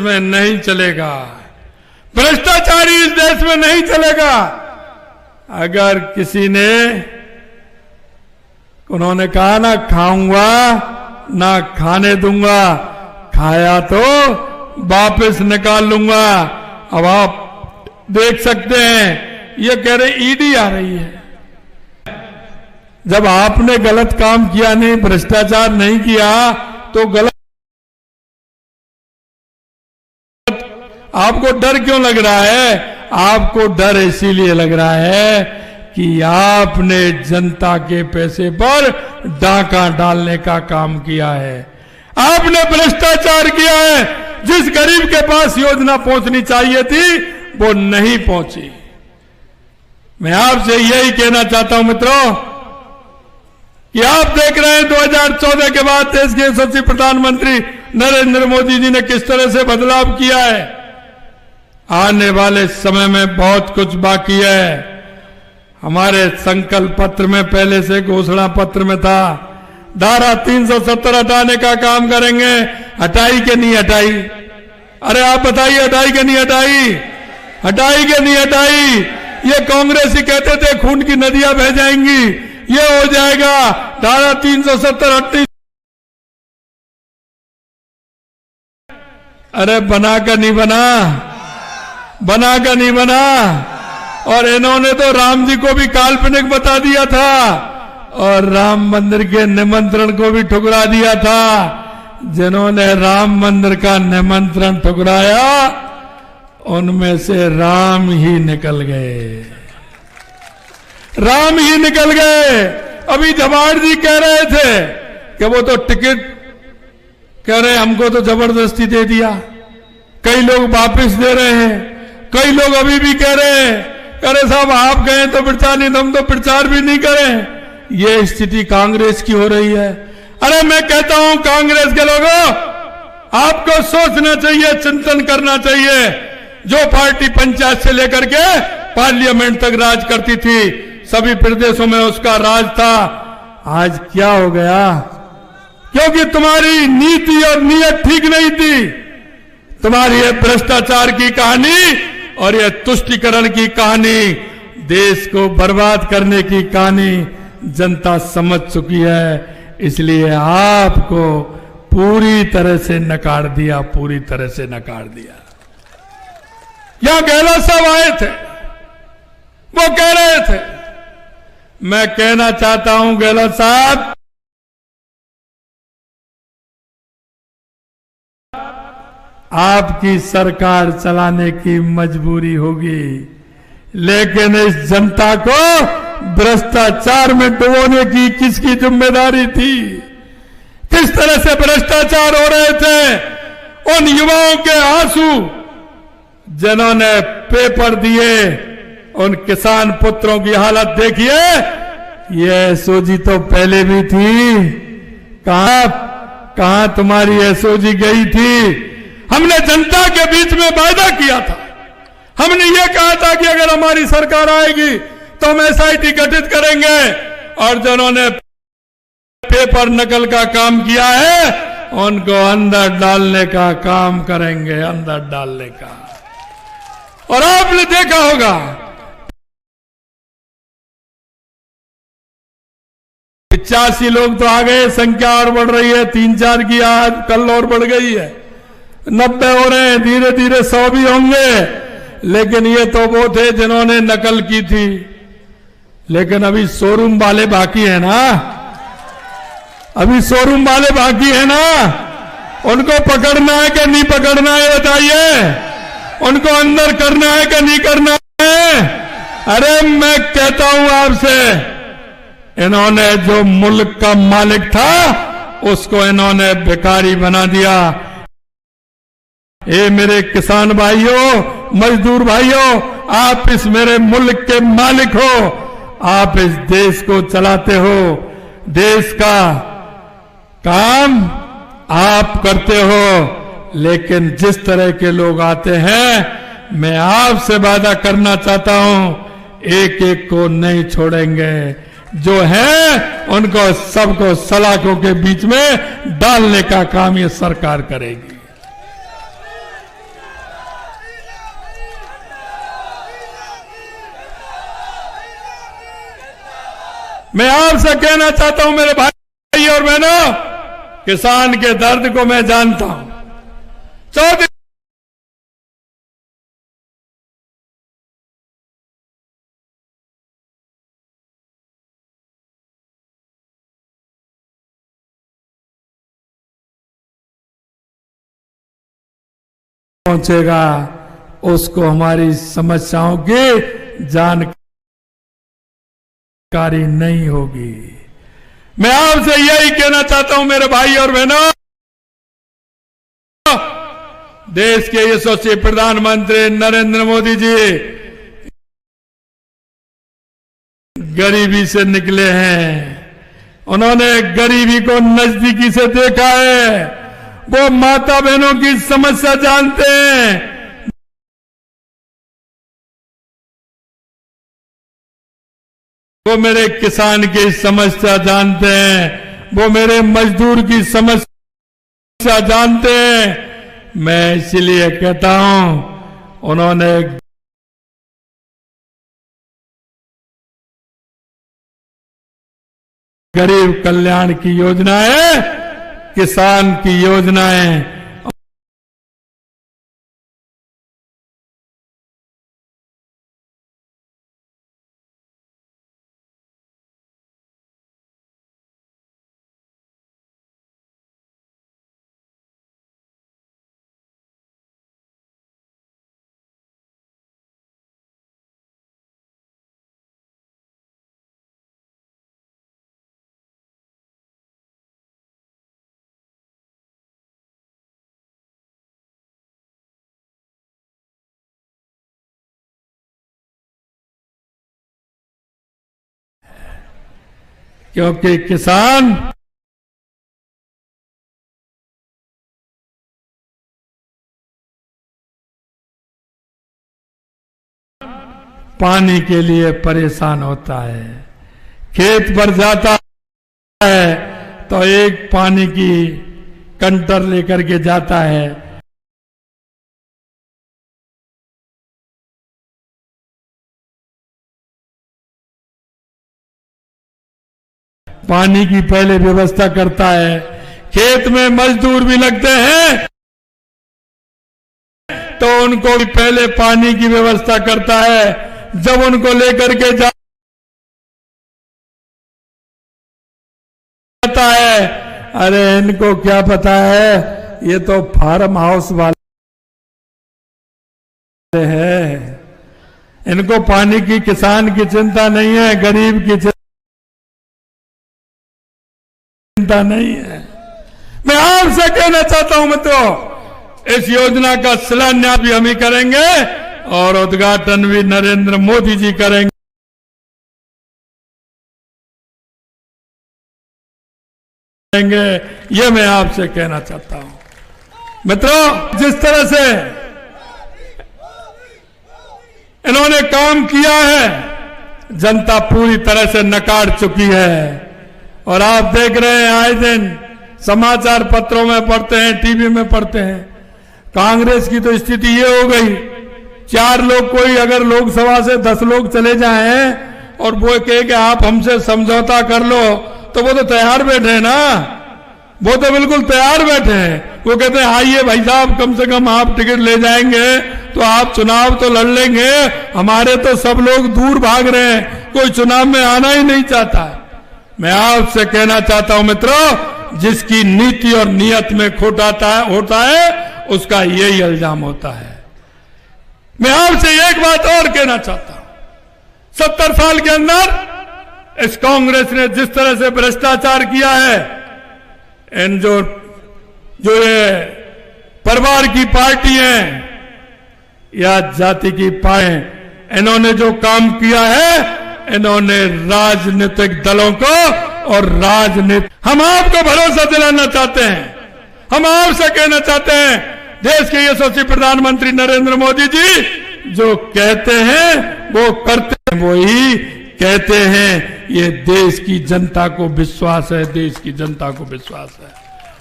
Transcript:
में नहीं चलेगा, भ्रष्टाचारी इस देश में नहीं चलेगा। अगर किसी ने, उन्होंने कहा ना खाऊंगा ना खाने दूंगा, खाया तो वापस निकाल लूंगा। अब आप देख सकते हैं ये कह रहे ईडी आ रही है। जब आपने गलत काम किया नहीं, भ्रष्टाचार नहीं किया तो गलत, आपको डर क्यों लग रहा है? आपको डर इसीलिए लग रहा है कि आपने जनता के पैसे पर डाका डालने का काम किया है, आपने भ्रष्टाचार किया है। जिस गरीब के पास योजना पहुंचनी चाहिए थी वो नहीं पहुंची। मैं आपसे यही कहना चाहता हूं मित्रों कि आप देख रहे हैं 2014 के बाद देश के यशस्वी प्रधानमंत्री नरेंद्र मोदी जी ने किस तरह से बदलाव किया है। आने वाले समय में बहुत कुछ बाकी है। हमारे संकल्प पत्र में पहले से घोषणा पत्र में था, धारा 370 हटाने का काम करेंगे। हटाई के नहीं हटाई? अरे आप बताइए, हटाई के नहीं हटाई? हटाई के नहीं हटाई? ये कांग्रेसी कहते थे खून की नदियां बह जाएंगी, ये हो जाएगा। धारा 370 हटनी, अरे बना का नहीं बना, बना का नहीं बना। और इन्होंने तो राम जी को भी काल्पनिक बता दिया था और राम मंदिर के निमंत्रण को भी ठुकरा दिया था। जिन्होंने राम मंदिर का निमंत्रण ठुकराया उनमें से राम ही निकल गए, राम ही निकल गए। अभी जवाहर जी कह रहे थे कि वो तो टिकट कह रहे हमको तो जबरदस्ती दे दिया, कई लोग वापस दे रहे हैं, कई लोग अभी भी कह रहे हैं अरे साहब आप गए तो प्रचार नहीं, हम तो प्रचार भी नहीं करें। ये स्थिति कांग्रेस की हो रही है। अरे मैं कहता हूं कांग्रेस के लोगों, आपको सोचना चाहिए, चिंतन करना चाहिए। जो पार्टी पंचायत से लेकर के पार्लियामेंट तक राज करती थी, सभी प्रदेशों में उसका राज था, आज क्या हो गया? क्योंकि तुम्हारी नीति और नीयत ठीक नहीं थी। तुम्हारी ये भ्रष्टाचार की कहानी और ये तुष्टीकरण की कहानी, देश को बर्बाद करने की कहानी जनता समझ चुकी है। इसलिए आपको पूरी तरह से नकार दिया, पूरी तरह से नकार दिया। यहां गहलोत साहब आए थे, वो कह रहे थे, मैं कहना चाहता हूं गहलोत साहब, आपकी सरकार चलाने की मजबूरी होगी, लेकिन इस जनता को भ्रष्टाचार में डुबोने की किसकी जिम्मेदारी थी? किस तरह से भ्रष्टाचार हो रहे थे? उन युवाओं के आंसू जिन्होंने पेपर दिए, उन किसान पुत्रों की हालत देखिए। ये एसओजी तो पहले भी थी, कहां तुम्हारी एसओजी गई थी? हमने जनता के बीच में वायदा किया था, हमने ये कहा था कि अगर हमारी सरकार आएगी तो हम एसआईटी गठित करेंगे, और जिन्होंने पेपर नकल का काम किया है उनको अंदर डालने का काम करेंगे, अंदर डालने का। और आपने देखा होगा 85 लोग तो आ गए, संख्या और बढ़ रही है, 3-4 की आज कल और बढ़ गई है, 90 हो रहे हैं, धीरे धीरे 100 भी होंगे। लेकिन ये तो वो थे जिन्होंने नकल की थी, लेकिन अभी शोरूम वाले बाकी है ना, अभी शोरूम वाले बाकी है ना। उनको पकड़ना है कि नहीं पकड़ना है बताइए? उनको अंदर करना है कि नहीं करना है? अरे मैं कहता हूं आपसे, इन्होंने जो मुल्क का मालिक था उसको इन्होंने भिखारी बना दिया। ये मेरे किसान भाइयों, मजदूर भाइयों, आप इस मेरे मुल्क के मालिक हो, आप इस देश को चलाते हो, देश का काम आप करते हो। लेकिन जिस तरह के लोग आते हैं, मैं आपसे वादा करना चाहता हूं, एक एक को नहीं छोड़ेंगे। जो है उनको सबको सलाखों के बीच में डालने का काम ये सरकार करेगी। मैं आपसे कहना चाहता हूं मेरे भाई और बहनों, किसान के दर्द को मैं जानता हूं। चौधरी पहुंचेगा उसको हमारी समस्याओं की जानकारी नहीं होगी। मैं आपसे यही कहना चाहता हूं मेरे भाई और बहनों, देश के यशस्वी प्रधानमंत्री नरेंद्र मोदी जी गरीबी से निकले हैं। उन्होंने गरीबी को नजदीकी से देखा है। वो माता बहनों की समस्या जानते हैं। वो मेरे किसान की समस्या जानते हैं। वो मेरे मजदूर की समस्या जानते हैं। मैं इसलिए कहता हूं, उन्होंने गरीब कल्याण की योजनाएं, किसान की योजनाएं क्योंकि किसान पानी के लिए परेशान होता है। खेत पर जाता है तो एक पानी की कंटर लेकर के जाता है। पानी की पहले व्यवस्था करता है। खेत में मजदूर भी लगते हैं तो उनको भी पहले पानी की व्यवस्था करता है। जब उनको लेकर के जाता है, अरे इनको क्या पता है, ये तो फार्म हाउस वाले हैं, इनको पानी की, किसान की चिंता नहीं है, गरीब की चिंता नहीं है। मैं आपसे कहना चाहता हूं मित्रों, इस योजना का शिलान्यास भी हम ही करेंगे और उद्घाटन भी नरेंद्र मोदी जी करेंगे। ये मैं आपसे कहना चाहता हूं मित्रों, जिस तरह से इन्होंने काम किया है, जनता पूरी तरह से नकार चुकी है। और आप देख रहे हैं, आए दिन समाचार पत्रों में पढ़ते हैं, टीवी में पढ़ते हैं, कांग्रेस की तो स्थिति ये हो गई, 4 लोग, कोई अगर लोकसभा से 10 लोग चले जाएं और वो कहे कि आप हमसे समझौता कर लो, तो वो तो तैयार बैठे हैं ना, वो तो बिल्कुल तैयार बैठे हैं। वो कहते हैं आइए भाई साहब, कम से कम आप टिकट ले जाएंगे तो आप चुनाव तो लड़ लेंगे, हमारे तो सब लोग दूर भाग रहे हैं, कोई चुनाव में आना ही नहीं चाहता। मैं आपसे कहना चाहता हूं मित्रों, जिसकी नीति और नियत में खोट होता है उसका यही इल्जाम होता है। मैं आपसे एक बात और कहना चाहता हूं, 70 साल के अंदर इस कांग्रेस ने जिस तरह से भ्रष्टाचार किया है, इन जो ये परिवार की पार्टी है या जाति की पार्टी, इन्होंने जो काम किया है, इन्होंने राजनीतिक दलों को और हम आपको भरोसा दिलाना चाहते हैं, हम आपसे कहना चाहते हैं, देश के यशस्वी प्रधानमंत्री नरेंद्र मोदी जी जो कहते हैं वो करते हैं, वो ही कहते हैं। ये देश की जनता को विश्वास है, देश की जनता को विश्वास है।